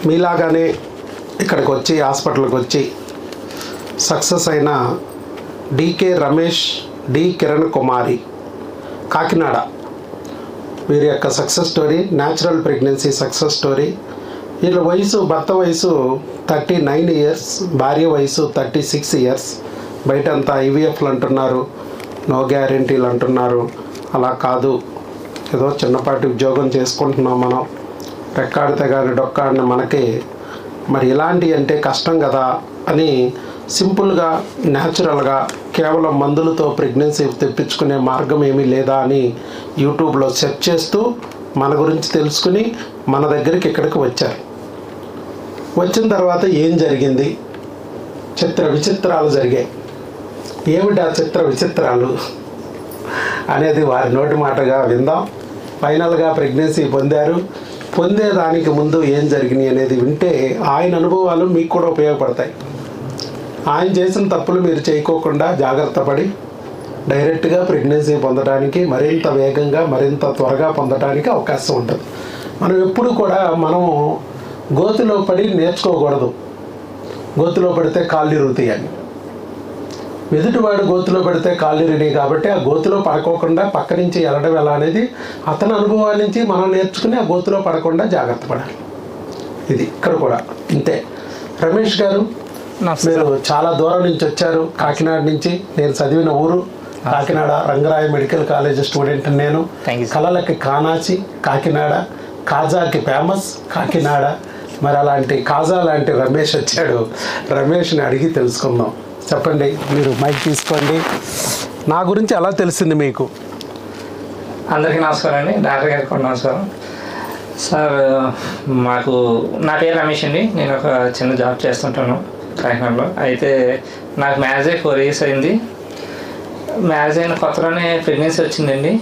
మీలాగానే ఇక్కడికి వచ్చి హాస్పిటల్కి వచ్చి సక్సెస్ అయిన డికే రమేష్, డి కిరణ్ కుమారి, కాకినాడ, వీరి యొక్క success story, natural pregnancy success story. వీళ్ళ వయసు, భర్త వయసు 39 ఇయర్స్, భార్య వయసు 36 ఇయర్స్. బయట అంతా ఐవీఎఫ్లు అంటున్నారు, నో గ్యారెంటీలు అంటున్నారు. అలా కాదు, ఏదో చిన్నపాటి ఉద్యోగం చేసుకుంటున్నాం మనం, రెక్కాడితే కానీ డొక్కాడిన మనకి మరి ఇలాంటి అంటే కష్టం కదా అని సింపుల్గా, న్యాచురల్గా కేవలం మందులతో ప్రెగ్నెన్సీ తెప్పించుకునే మార్గం ఏమీ లేదా అని యూట్యూబ్లో సెర్చ్ చేస్తూ మన గురించి తెలుసుకుని మన దగ్గరికి ఇక్కడికి వచ్చారు. వచ్చిన తర్వాత ఏం జరిగింది, చిత్ర విచిత్రాలు జరిగాయి. ఏమిటి ఆ చిత్ర విచిత్రాలు అనేది వారి నోటి మాటగా విందాం. ఫైనల్గా ప్రెగ్నెన్సీ పొందారు. పొందేదానికి ముందు ఏం జరిగినాయి అనేది వింటే ఆయన అనుభవాలు మీకు కూడా ఉపయోగపడతాయి. ఆయన చేసిన తప్పులు మీరు చేయకోకుండా జాగ్రత్త పడి డైరెక్ట్గా ప్రెగ్నెన్సీ పొందడానికి, మరింత వేగంగా, మరింత త్వరగా పొందడానికి అవకాశం ఉంటుంది. మనం ఎప్పుడు కూడా మనము గోతిలో పడి నేర్చుకోకూడదు. గోతిలో పడితే కాళ్ళు ఇరుగుతాయి అని. ఎదుటివాడు గోతిలో పడితే కాళ్ళు ఇరిగినాయి కాబట్టి ఆ గోతిలో పడుకోకుండా పక్క నుంచి వెళ్ళడం ఎలా అనేది అతని అనుభవాల నుంచి మనం నేర్చుకుని ఆ గోతిలో పడకుండా జాగ్రత్త పడాలి. ఇది ఇక్కడ కూడా ఇంతే. రమేష్ గారు, మీరు చాలా దూరం నుంచి వచ్చారు, కాకినాడ నుంచి. నేను చదివిన ఊరు Kakinada, Rangaraya medical college student నేను. కళలకి కానాచి కాకినాడ, కాజాకి ఫేమస్ కాకినాడ. మరి అలాంటి కాజా లాంటి రమేష్ వచ్చాడు. రమేష్ని అడిగి తెలుసుకుందాం. చెప్పండి, మీరు మైక్ తీసుకోండి. నా గురించి ఎలా తెలిసింది మీకు? అందరికీ నమస్కారం అండి, డాక్టర్ గారికి కూడా నమస్కారం. సార్, నా పేరు రమేష్ అండి. నేను ఒక చిన్న జాబ్ చేస్తుంటాను కాకినాడలో. అయితే నాకు మ్యారేజ్ అయ్యి 4 years అయింది. మ్యారేజ్ అయిన కొత్తలోనే ప్రెగ్నెన్సీ వచ్చిందండి.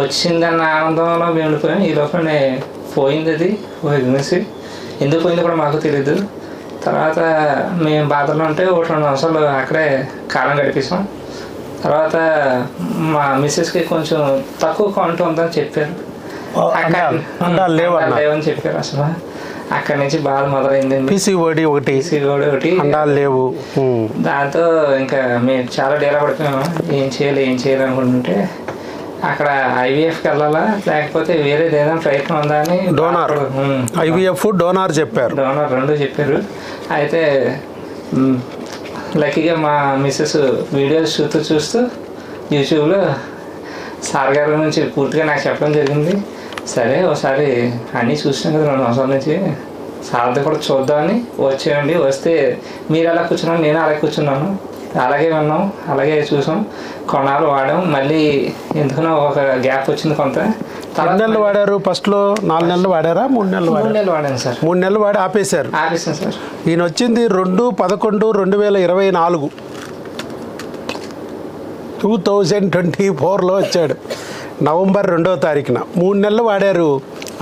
వచ్చిందన్న ఆనందంలో మేము ఉండిపోయాం. ఈ లోపలనే పోయింది అది ప్రెగ్నెన్సీ. ఎందుకు పోయిందో కూడా మాకు తెలీదు. తర్వాత మేము బాధలో ఉంటే 1-2 సంవత్సరాలు అక్కడే కాలం గడిపిస్తాం. తర్వాత మా మిస్సెస్కి కొంచెం తక్కువ కౌంట్ ఉందని చెప్పారు, లేవని చెప్పారు. అసలు అక్కడి నుంచి బాధ మొదలైందండి. పీసీఓడి ఒకటి లేవు. దాంతో ఇంకా మేము చాలా డేలా పడిపోయాము. ఏం చేయాలి అనుకుంటుంటే అక్కడ ఐవీఎఫ్కి వెళ్ళాలా లేకపోతే వేరేది ఏదైనా ప్రయత్నం ఉందా అని ఐవీఎఫ్, డోనార్ చెప్పారు. డోనార్ 2 చెప్పారు. అయితే లక్కీగా మా మిస్సెస్ వీడియోస్ చూస్తూ యూట్యూబ్లో సార్ గారి నుంచి పూర్తిగా నాకు చెప్పడం జరిగింది. సరే ఒకసారి అన్నీ చూసినాం కదా 2 సంవత్సరాల నుంచి, సార్ది కూడా చూద్దామని వచ్చేయండి. వస్తే మీరు అలా కూర్చున్నాను, నేను అలా కూర్చున్నాను. అలాగే విన్నాం, అలాగే చూసాం, కొన్నాళ్ళు వాడాం. మళ్ళీ ఎందుకనో ఒక గ్యాప్ వచ్చింది కొంత. 3 నెలలు వాడారు. ఫస్ట్లో 4 నెలలు వాడారా? 3 నెలలు వాడాను సాసార్. 3 నెలలు వాడి ఆపేశారు. ఆపేసాను సార్. ఈయన వచ్చింది 2/11/2024 2024లో వచ్చాడు. నవంబర్ 2వ తారీఖున 3 నెలలు వాడారు,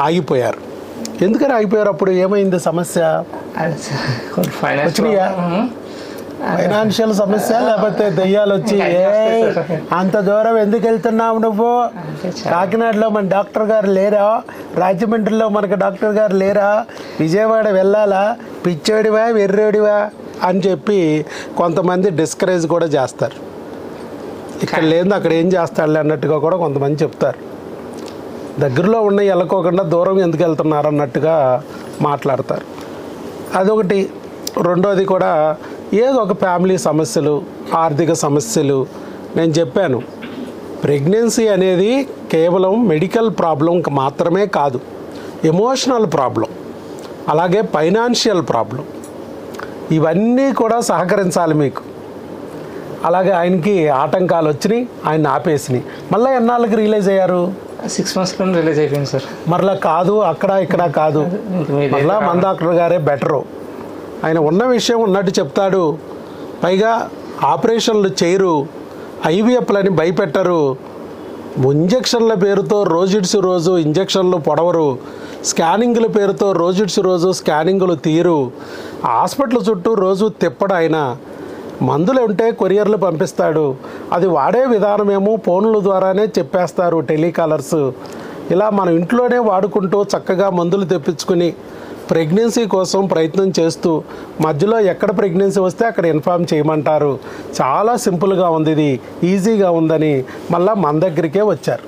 ఆగిపోయారు. ఎందుకని ఆగిపోయారు? అప్పుడు ఏమైంది సమస్య? ఫైనాన్షియల్ సమస్య లేకపోతే దెయ్యాలు వచ్చి అంత దూరం ఎందుకు వెళ్తున్నావు నువ్వు? కాకినాడలో మన డాక్టర్ గారు లేరా? రాజమండ్రిలో మనకు డాక్టర్ గారు లేరా? విజయవాడ వెళ్ళాలా? పిచ్చోడివా, వెర్రోడివా అని చెప్పి కొంతమంది డిస్కరేజ్ కూడా చేస్తారు. ఇక్కడ లేదు అక్కడ ఏం చేస్తాడులే అన్నట్టుగా కూడా కొంతమంది చెప్తారు. దగ్గరలో ఉన్న వెళ్ళకోకుండా దూరం ఎందుకు వెళ్తున్నారు అన్నట్టుగా మాట్లాడతారు. అదొకటి. రెండోది కూడా ఏదో ఒక ఫ్యామిలీ సమస్యలు, ఆర్థిక సమస్యలు. నేను చెప్పాను, ప్రెగ్నెన్సీ అనేది కేవలం మెడికల్ ప్రాబ్లం మాత్రమే కాదు, ఎమోషనల్ ప్రాబ్లం, అలాగే ఫైనాన్షియల్ ప్రాబ్లం. ఇవన్నీ కూడా సహకరించాలి మీకు. అలాగే ఆయనకి ఆటంకాలు వచ్చినాయి, ఆయన ఆపేసినాయి. మళ్ళీ ఎన్నాళ్ళకి రిలీజ్ అయ్యారు? 6 months రిలీజ్ అయిపోయింది సార్. మరలా కాదు, అక్కడ ఇక్కడ కాదు, మళ్ళా మన డాక్టర్ గారే బెటరు. ఆయన ఉన్న విషయం ఉన్నట్టు చెప్తాడు. పైగా ఆపరేషన్లు చేయరు, ఐవీఎఫ్లని భయపెట్టరు, ఇంజక్షన్ల పేరుతో రోజుడిసి రోజు ఇంజక్షన్లు పొడవరు, స్కానింగ్ల పేరుతో రోజుడిసి రోజు స్కానింగులు తీయరు, హాస్పిటల్ చుట్టూ రోజు తిప్పడు. ఆయన మందులు ఉంటే కొరియర్లు పంపిస్తాడు. అది వాడే విధానమేమో ఫోన్ల ద్వారానే చెప్పేస్తారు, టెలికాలర్స్. ఇలా మనం ఇంట్లోనే వాడుకుంటూ చక్కగా మందులు తెప్పించుకుని ప్రెగ్నెన్సీ కోసం ప్రయత్నం చేస్తూ మధ్యలో ఎక్కడ ప్రెగ్నెన్సీ వస్తే అక్కడ ఇన్ఫామ్ చేయమంటారు. చాలా సింపుల్గా ఉంది, ఇది ఈజీగా ఉందని మళ్ళీ మన దగ్గరికే వచ్చారు.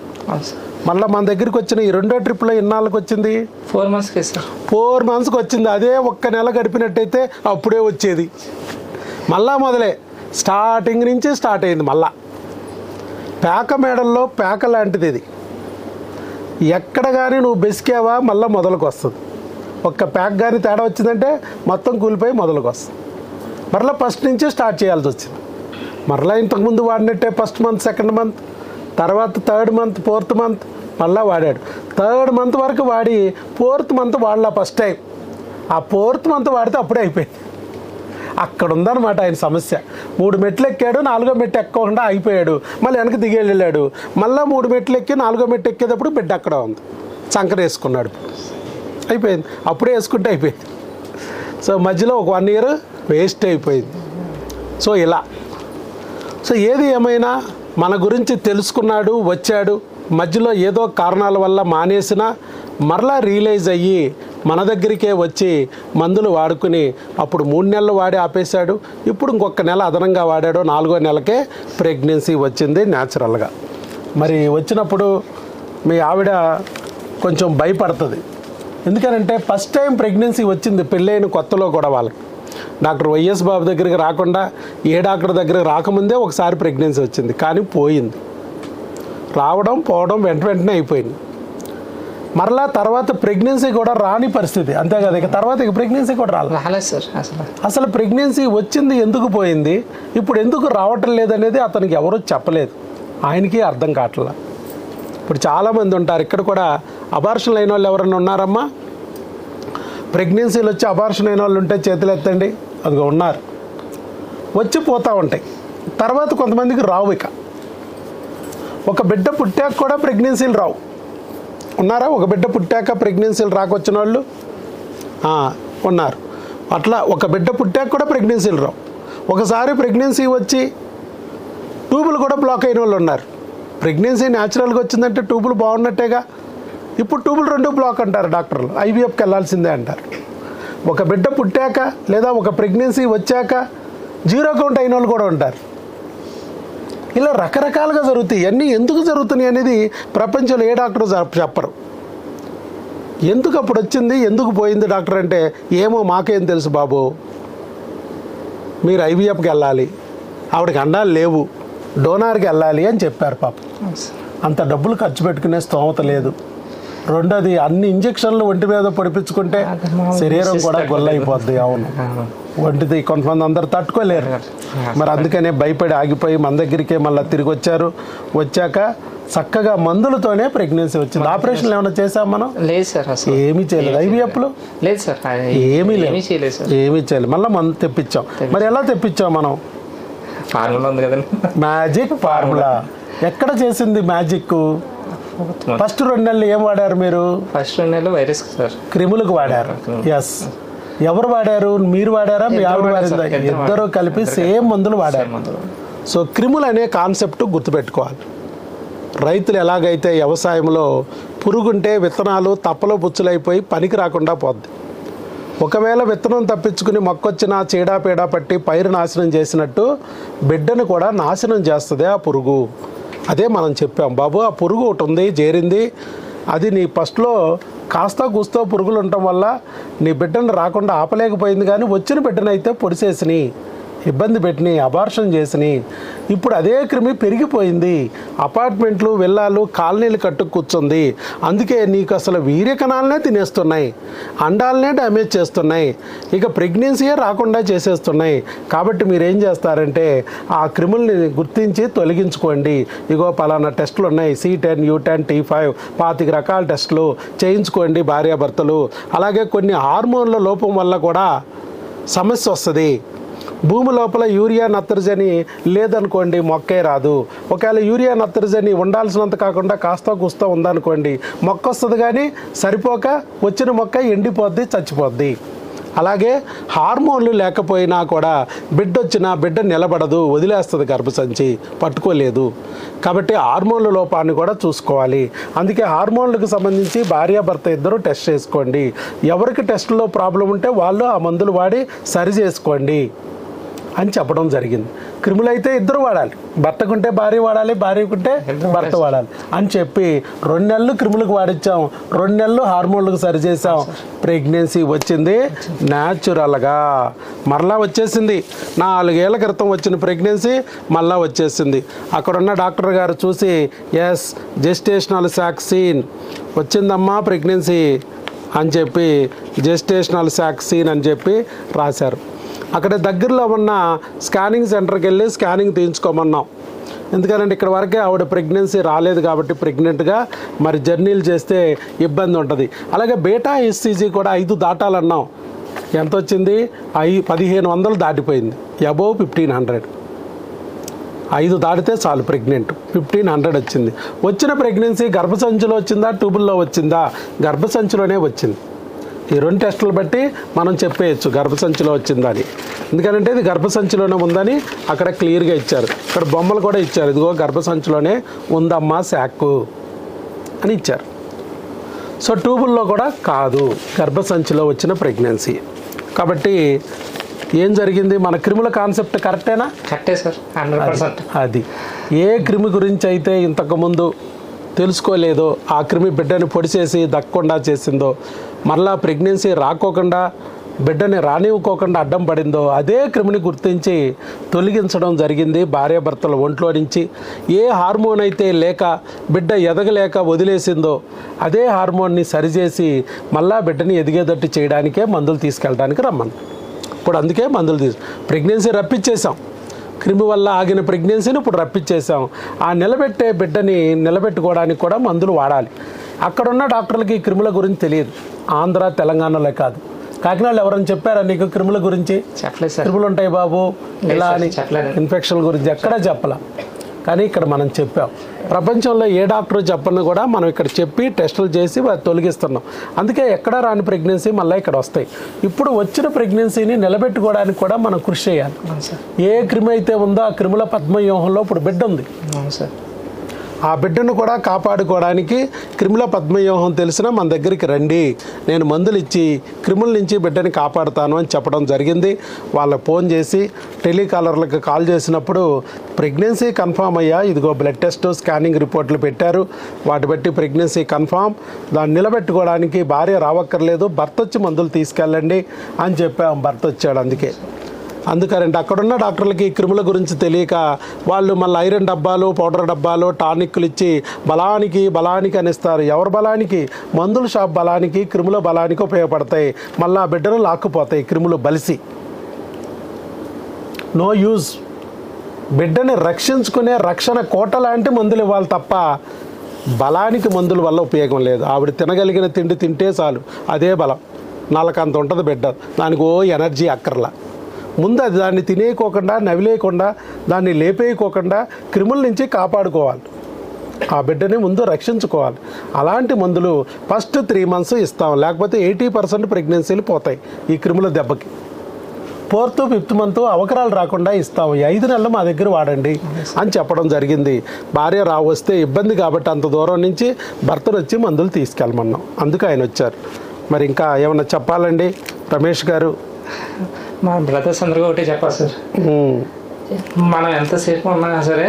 మళ్ళీ మన దగ్గరికి వచ్చిన ఈ రెండో ట్రిప్లో ఎన్నాళ్ళకి వచ్చింది? 4 monthsకి సార్. 4 monthsకి వచ్చింది. అదే ఒక్క నెల గడిపినట్టయితే అప్పుడే వచ్చేది. మళ్ళా మొదలే స్టార్టింగ్ నుంచి స్టార్ట్ అయింది. మళ్ళా పేక మేడల్లో పేక లాంటిది ఇది. ఎక్కడ కానీ నువ్వు బెసికావా మళ్ళీ మొదలుకు వస్తుంది. ఒక్క ప్యాక్ కానీ తేడా వచ్చిందంటే మొత్తం కూలిపోయి మొదలుకు వస్తుంది. మరలా ఫస్ట్ నుంచి స్టార్ట్ చేయాల్సి వచ్చింది. మరలా ఇంతకుముందు వాడినట్టే ఫస్ట్ మంత్, సెకండ్ మంత్, తర్వాత 3rd month, 4th month మళ్ళీ వాడాడు. 3rd month వరకు వాడి 4th month వాడలా ఫస్ట్ టైం. ఆ 4th month వాడితే అప్పుడే అయిపోయింది. అక్కడ ఉందన్నమాట ఆయన సమస్య. 3 మెట్లు ఎక్కాడు, 4వ మెట్టు ఎక్కకుండా అయిపోయాడు. మళ్ళీ వెనక్కి దిగి వెళ్ళాడు. మళ్ళీ 3 మెట్లు ఎక్కి 4వ మెట్టు ఎక్కేటప్పుడు బిడ్డ అక్కడ ఉంది, చంకర వేసుకున్నాడు. అయిపోయింది, అప్పుడే వేసుకుంటే అయిపోయింది. సో మధ్యలో ఒక 1 year వేస్ట్ అయిపోయింది. సో ఇలా ఏది ఏమైనా మన గురించి తెలుసుకున్నాడు, వచ్చాడు. మధ్యలో ఏదో కారణాల వల్ల మానేసినా మరలా రియలైజ్ అయ్యి మన దగ్గరికే వచ్చి మందులు వాడుకుని అప్పుడు 3 నెలలు వాడి ఆపేశాడు. ఇప్పుడు ఇంకొక నెల అదనంగా వాడాడు. 4వ నెలకే ప్రెగ్నెన్సీ వచ్చింది న్యాచురల్గా. మరి వచ్చినప్పుడు మీ ఆవిడ కొంచెం భయపడుతుంది. ఎందుకనంటే ఫస్ట్ టైం ప్రెగ్నెన్సీ వచ్చింది పెళ్ళైన కొత్తలో కూడా వాళ్ళకి. డాక్టర్ వైఎస్ బాబు దగ్గరికి రాకుండా ఏ డాక్టర్ దగ్గరికి రాకముందే ఒకసారి ప్రెగ్నెన్సీ వచ్చింది. కానీ పోయింది, రావడం పోవడం వెంటనే అయిపోయింది. మరలా తర్వాత ప్రెగ్నెన్సీ కూడా రాని పరిస్థితి. అంతే కదా, ఇక తర్వాత ఇక ప్రెగ్నెన్సీ కూడా రాలేదు సార్. అసలు ప్రెగ్నెన్సీ వచ్చింది ఎందుకు పోయింది, ఇప్పుడు ఎందుకు రావటం లేదనేది అతనికి ఎవరూ చెప్పలేదు, ఆయనకి అర్థం కావట్లా. ఇప్పుడు చాలామంది ఉంటారు ఇక్కడ కూడా అబార్షన్ అయిన వాళ్ళు ఎవరైనా ఉన్నారమ్మా? ప్రెగ్నెన్సీలు వచ్చి అబార్షన్ అయిన వాళ్ళు ఉంటే చేతులు ఎత్తండి. అదిగో ఉన్నారు. వచ్చి పోతూ ఉంటాయి. తర్వాత కొంతమందికి రావు. ఇక ఒక బిడ్డ పుట్టాక కూడా ప్రెగ్నెన్సీలు రావు. ఉన్నారా? ఒక బిడ్డ పుట్టాక ప్రెగ్నెన్సీలు రాకొచ్చిన వాళ్ళు ఉన్నారు. అట్లా ఒక బిడ్డ పుట్టాక కూడా ప్రెగ్నెన్సీలు రావు. ఒకసారి ప్రెగ్నెన్సీ వచ్చి ట్యూబులు కూడా బ్లాక్ అయిన వాళ్ళు ఉన్నారు. ప్రెగ్నెన్సీ న్యాచురల్గా వచ్చిందంటే ట్యూబులు బాగున్నట్టేగా. ఇప్పుడు ట్యూబులు 2 బ్లాక్ అంటారు డాక్టర్లు, ఐవీఎఫ్కి వెళ్ళాల్సిందే అంటారు. ఒక బిడ్డ పుట్టాక లేదా ఒక ప్రెగ్నెన్సీ వచ్చాక 0 కౌంట్ అయిన వాళ్ళు కూడా ఉంటారు. ఇలా రకరకాలుగా జరుగుతాయి. ఇవన్నీ ఎందుకు జరుగుతున్నాయి అనేది ప్రపంచంలో ఏ డాక్టరు చెప్పరు. ఎందుకు అప్పుడు వచ్చింది, ఎందుకు పోయింది డాక్టర్ అంటే, ఏమో మాకేం తెలుసు బాబు, మీరు ఐవీఎఫ్కి వెళ్ళాలి, ఆవిడకి అండాలు లేవు, డోనార్కి వెళ్ళాలి అని చెప్పారు. పాపం అంత డబ్బులు ఖర్చు పెట్టుకునే స్తోమత లేదు. రెండోది అన్ని ఇంజక్షన్లు ఒంటి మీద పొడిపించుకుంటే శరీరం కూడా గొల్లైపోద్ది. అవును, ఒంటిది కొంతమంది అందరు తట్టుకోలేరు. మరి అందుకనే భయపడి ఆగిపోయి మన దగ్గరికే మళ్ళీ తిరిగి వచ్చారు. వచ్చాక చక్కగా మందులతోనే ప్రెగ్నెన్సీ వచ్చింది. ఆపరేషన్లు ఏమైనా చేసాం మనం? లేదు సార్, ఏమీ చేయలేదు. ఐవీఎఫ్లో లేదు సార్, ఏమీ లేదు, ఏమీ చేయలేదు. మళ్ళీ మందు తెప్పించాం. మరి ఎలా తెప్పించాం మనం? ఫార్ములా ఉంది కదండి, మ్యాజిక్ ఫార్ములా. ఎక్కడ చేసింది మ్యాజిక్? ఫస్ట్ 2 నెలలు ఏం వాడారు మీరు? ఫస్ట్ 2 నెలలు వైరస్ సార్, క్రిములకు వాడారు. ఎస్. ఎవరు వాడారు? మీరు వాడారా, మీ ఆవిడ వాడిందా? ఇద్దరు కలిపి సేమ్ మందులు వాడారు. సో క్రిములు అనే కాన్సెప్ట్ గుర్తుపెట్టుకోవాలి. రైతులు ఎలాగైతే వ్యవసాయంలో పురుగుంటే విత్తనాలు తప్పలో పుచ్చులైపోయి పనికి రాకుండా పోద్ది. ఒకవేళ విత్తనం తప్పించుకుని మొక్కొచ్చినా చీడాపీడా పట్టి పైరు నాశనం చేసినట్టు బిడ్డను కూడా నాశనం చేస్తుంది ఆ పురుగు. అదే మనం చెప్పాం, బాబు ఆ పురుగు ఒకటి ఉంది, చేరింది, అది నీ ఫస్ట్లో కాస్త కూస్తో పురుగులు ఉండటం వల్ల నీ బిడ్డను రాకుండా ఆపలేకపోయింది. కానీ వచ్చిన బిడ్డనైతే పొడిసేసినాయి, ఇబ్బంది పెట్టినాయి, అబార్షన్ చేసినాయి. ఇప్పుడు అదే క్రిమి పెరిగిపోయింది, అపార్ట్మెంట్లు, విల్లాలు, కాలనీలు కట్టు కూర్చుంది. అందుకే నీకు అసలు వీర్యకణాలనే తినేస్తున్నాయి, అండాలనే డ్యామేజ్ చేస్తున్నాయి, ఇక ప్రెగ్నెన్సీయే రాకుండా చేసేస్తున్నాయి. కాబట్టి మీరేం చేస్తారంటే ఆ క్రిముల్ని గుర్తించి తొలగించుకోండి. ఇగో పలానా టెస్టులు ఉన్నాయి, C10, U10, T5, 25 రకాల టెస్టులు చేయించుకోండి భార్యాభర్తలు. అలాగే కొన్ని హార్మోన్ల లోపం వల్ల కూడా సమస్య వస్తుంది. భూమి లోపల యూరియా నత్రజని లేదనుకోండి, మొక్కే రాదు. ఒకవేళ యూరియా నత్రజని ఉండాల్సినంత కాకుండా కాస్త కూస్తా ఉందనుకోండి, మొక్క వస్తుంది. కానీ సరిపోక వచ్చిన మొక్క ఎండిపోద్ది, చచ్చిపోద్ది. అలాగే హార్మోన్లు లేకపోయినా కూడా బిడ్డ వచ్చినా బిడ్డ నిలబడదు, వదిలేస్తుంది గర్భసంచి, పట్టుకోలేదు. కాబట్టి హార్మోన్ల లోపాన్ని కూడా చూసుకోవాలి. అందుకే హార్మోన్లకు సంబంధించి భార్యాభర్త ఇద్దరు టెస్ట్ చేసుకోండి. ఎవరికి టెస్ట్లో ప్రాబ్లం ఉంటే వాళ్ళు ఆ మందులు వాడి సరి చేసుకోండి అని చెప్పడం జరిగింది. క్రిములు అయితే ఇద్దరు వాడాలి, భర్తకుంటే భార్య వాడాలి, భార్యకుంటే భర్త వాడాలి అని చెప్పి 2 నెలలు క్రిములకు వాడిచ్చాం, 2 నెలలు హార్మోన్లకు సరిచేసాం. ప్రెగ్నెన్సీ వచ్చింది న్యాచురల్గా, మరలా వచ్చేసింది. 4 ఏళ్ల క్రితం వచ్చిన ప్రెగ్నెన్సీ మళ్ళా వచ్చేసింది. అక్కడున్న డాక్టర్ గారు చూసి ఎస్ జెస్టేషనల్ వ్యాక్సిన్ వచ్చిందమ్మా ప్రెగ్నెన్సీ అని చెప్పి జెస్టేషనల్ వ్యాక్సిన్ అని చెప్పి రాశారు. అక్కడ దగ్గరలో ఉన్న స్కానింగ్ సెంటర్కి వెళ్ళి స్కానింగ్ తీయించుకోమన్నాం. ఎందుకంటే ఇక్కడ వరకే ఆవిడ ప్రెగ్నెన్సీ రాలేదు కాబట్టి ప్రెగ్నెంట్గా మరి జర్నీలు చేస్తే ఇబ్బంది ఉంటుంది. అలాగే బీటా ఎస్సీజీ కూడా 5 దాటాలన్నాం. ఎంత వచ్చింది? 1500 దాటిపోయింది, అబోవ్ 1500. 5 దాటితే చాలు ప్రెగ్నెంట్, 1500 వచ్చింది. వచ్చిన ప్రెగ్నెన్సీ గర్భసంచిలో వచ్చిందా ట్యూబుల్లో వచ్చిందా? గర్భసంచిలోనే వచ్చింది. ఈ 2 టెస్టులు బట్టి మనం చెప్పేయచ్చు గర్భసంచిలో వచ్చిందని. ఎందుకంటే ఇది గర్భసంచిలోనే ఉందని అక్కడ క్లియర్గా ఇచ్చారు. ఇక్కడ బొమ్మలు కూడా ఇచ్చారు, ఇదిగో గర్భసంచిలోనే ఉందమ్మా శాక్కు అని ఇచ్చారు. సో ట్యూబుల్లో కూడా కాదు, గర్భసంచిలో వచ్చిన ప్రెగ్నెన్సీ. కాబట్టి ఏం జరిగింది? మన క్రిముల కాన్సెప్ట్ కరెక్టేనా? కరెక్టే సార్, 100%. అది ఏ క్రిమి గురించి అయితే ఇంతకుముందు తెలుసుకోలేదో, ఆ క్రిమి బిడ్డని పొడిచేసి దక్కకుండా చేసిందో, మరలా ప్రెగ్నెన్సీ రాకోకుండా బిడ్డని రానివ్వకోకుండా అడ్డం పడిందో, అదే క్రిమిని గుర్తించి తొలగించడం జరిగింది భార్యాభర్తల ఒంట్లో నుంచి. ఏ హార్మోన్ అయితే లేక బిడ్డ ఎదగలేక వదిలేసిందో అదే హార్మోన్ని సరిచేసి మళ్ళా బిడ్డని ఎదిగేటట్టు చేయడానికే మందులు తీసుకెళ్ళడానికి రమ్మను. ఇప్పుడు అందుకే మందులు ప్రెగ్నెన్సీ రప్పించేసాం. క్రిమి వల్ల ఆగిన ప్రెగ్నెన్సీని ఇప్పుడు రప్పించేసాం. ఆ నిలబెట్టే బిడ్డని నిలబెట్టుకోవడానికి కూడా మందులు వాడాలి. అక్కడున్న డాక్టర్లకి క్రిముల గురించి తెలియదు, ఆంధ్ర తెలంగాణలో కాదు. కాకినాడలో ఎవరైనా చెప్పారా నీకు క్రిముల గురించి? చెప్పలేదు సార్. క్రిములు ఉంటాయి బాబు ఇలా అని, ఇన్ఫెక్షన్ గురించి ఎక్కడా చెప్పలా. కానీ ఇక్కడ మనం చెప్పాం. ప్రపంచంలో ఏ డాక్టర్ చెప్పని కూడా మనం ఇక్కడ చెప్పి టెస్టులు చేసి తొలగిస్తున్నాం. అందుకే ఎక్కడా రాని ప్రెగ్నెన్సీ మళ్ళీ ఇక్కడ వస్తాయి. ఇప్పుడు వచ్చిన ప్రెగ్నెన్సీని నిలబెట్టుకోవడానికి కూడా మనం కృషి చేయాలి. ఏ క్రిమి అయితే ఉందో ఆ క్రిముల పద్మవ్యూహంలో ఇప్పుడు బిడ్డ ఉంది. సార్, ఆ బిడ్డను కూడా కాపాడుకోవడానికి క్రిముల పద్మవ్యూహం తెలిసిన మన దగ్గరికి రండి, నేను మందులు ఇచ్చి క్రిముల నుంచి బిడ్డని కాపాడుతాను అని చెప్పడం జరిగింది. వాళ్ళకి ఫోన్ చేసి టెలికాలర్లకు కాల్ చేసినప్పుడు ప్రెగ్నెన్సీ కన్ఫామ్ అయ్యా, ఇదిగో బ్లడ్ టెస్ట్ స్కానింగ్ రిపోర్ట్లు పెట్టారు, వాటి బట్టి ప్రెగ్నెన్సీ కన్ఫామ్, దాన్ని నిలబెట్టుకోవడానికి భార్య రావక్కర్లేదు, భర్త వచ్చి మందులు తీసుకెళ్ళండి అని చెప్పాం. భర్త వచ్చాడు. అందుకనంటే అక్కడున్న డాక్టర్లకి క్రిముల గురించి తెలియక వాళ్ళు మళ్ళీ ఐరన్ డబ్బాలు, పౌడర్ డబ్బాలు, టానిక్లు ఇచ్చి బలానికి అనిస్తారు. ఎవరి బలానికి? మందుల షాప్ బలానికి, క్రిముల బలానికి ఉపయోగపడతాయి. మళ్ళీ ఆ బిడ్డను లాక్కుపోతాయి క్రిములు బలిసి. No use. బిడ్డని రక్షించుకునే రక్షణ కోట లాంటి మందులు ఇవ్వాలి తప్ప బలానికి మందుల వల్ల ఉపయోగం లేదు. ఆవిడ తినగలిగిన తిండి తింటే చాలు, అదే బలం. నాలుకంత ఉంటుంది బిడ్డ, దానికి ఎనర్జీ అక్కర్లా. ముందు అది దాన్ని తినేయకోకుండా, నవిలేయకుండా, దాన్ని లేపేయకోకుండా క్రిముల నుంచి కాపాడుకోవాలి. ఆ బిడ్డని ముందు రక్షించుకోవాలి. అలాంటి మందులు ఫస్ట్ 3 months ఇస్తాం, లేకపోతే 80% ప్రెగ్నెన్సీలు పోతాయి ఈ క్రిముల దెబ్బకి. 4th, 5th month అవకరాలు రాకుండా ఇస్తాం. 5 నెలలు మా దగ్గర వాడండి అని చెప్పడం జరిగింది. భార్య వస్తే ఇబ్బంది కాబట్టి అంత దూరం నుంచి భర్తను వచ్చి మందులు తీసుకెళ్ళమన్నాం. అందుకు ఆయన వచ్చారు. మరి ఇంకా ఏమన్నా చెప్పాలండి రమేష్ గారు? మా బ్రదర్స్ అందరికీ ఒకటే చెప్పాలి సార్, మనం ఎంతసేపు ఉన్నా సరే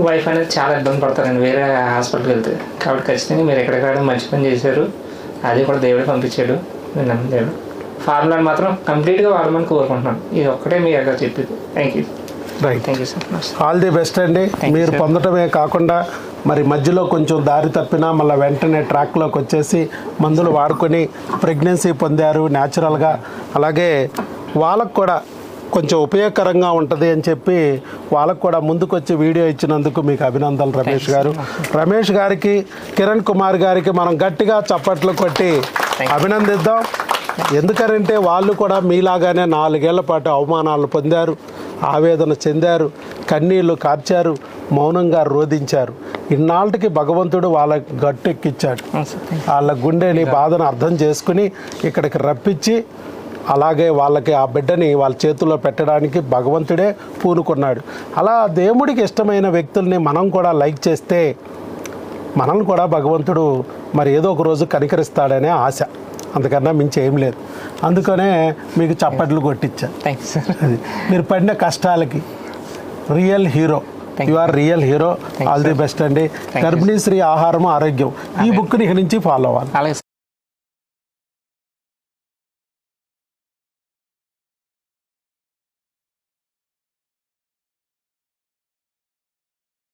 వైఫ్ అనేది చాలా ఇబ్బంది పడతారండి వేరే హాస్పిటల్కి వెళ్తే. కాబట్టి ఖచ్చితంగా మీరు ఎక్కడికక్కడ మంచి పని చేశారు, అది కూడా దేవుడు పంపించాడు. నేను దేవుడు ఫార్ములాని మాత్రం కంప్లీట్గా వాడమని కోరుకుంటున్నాను. ఇది ఒక్కటే మీ దగ్గర చెప్పింది. Thank you. Right, thank you sir. All the best అండి. మీరు పొందటమే కాకుండా మరి మధ్యలో కొంచెం దారి తప్పినా మళ్ళీ వెంటనే ట్రాక్లోకి వచ్చేసి మందులు వాడుకొని ప్రెగ్నెన్సీ పొందారు న్యాచురల్గా. అలాగే వాళ్ళకు కూడా కొంచెం ఉపయోగకరంగా ఉంటుంది అని చెప్పి వాళ్ళకు కూడా ముందుకొచ్చి వీడియో ఇచ్చినందుకు మీకు అభినందనలు రమేష్ గారు. రమేష్ గారికి, కిరణ్ కుమార్ గారికి మనం గట్టిగా చప్పట్లు కొట్టి అభినందిద్దాం. ఎందుకంటే వాళ్ళు కూడా మీలాగానే 4 ఏళ్ల పాటు అవమానాలు పొందారు, ఆవేదన చెందారు, కన్నీళ్లు కార్చారు, మౌనంగా రోధించారు. ఇన్నాళ్ళకి భగవంతుడు వాళ్ళ గట్టెక్కిచ్చాడు. వాళ్ళ గుండెని బాధను అర్థం చేసుకుని ఇక్కడికి రప్పించి అలాగే వాళ్ళకి ఆ బిడ్డని వాళ్ళ చేతుల్లో పెట్టడానికి భగవంతుడే పూనుకున్నాడు. అలా దేవుడికి ఇష్టమైన వ్యక్తుల్ని మనం కూడా లైక్ చేస్తే మనల్ని కూడా భగవంతుడు మరి ఏదో ఒక రోజు కనికరిస్తాడనే ఆశ, అంతకన్నా మించి ఏం లేదు. అందుకనే మీకు చప్పట్లు కొట్టించా. Thanks sir. అది మీరు పడిన కష్టాలకి real hero, you are real hero. All the best అండి. గర్భిణీ స్త్రీ ఆహారం ఆరోగ్యం ఈ బుక్ని ఇక నుంచి ఫాలో అవ్వాలి. అలాగే.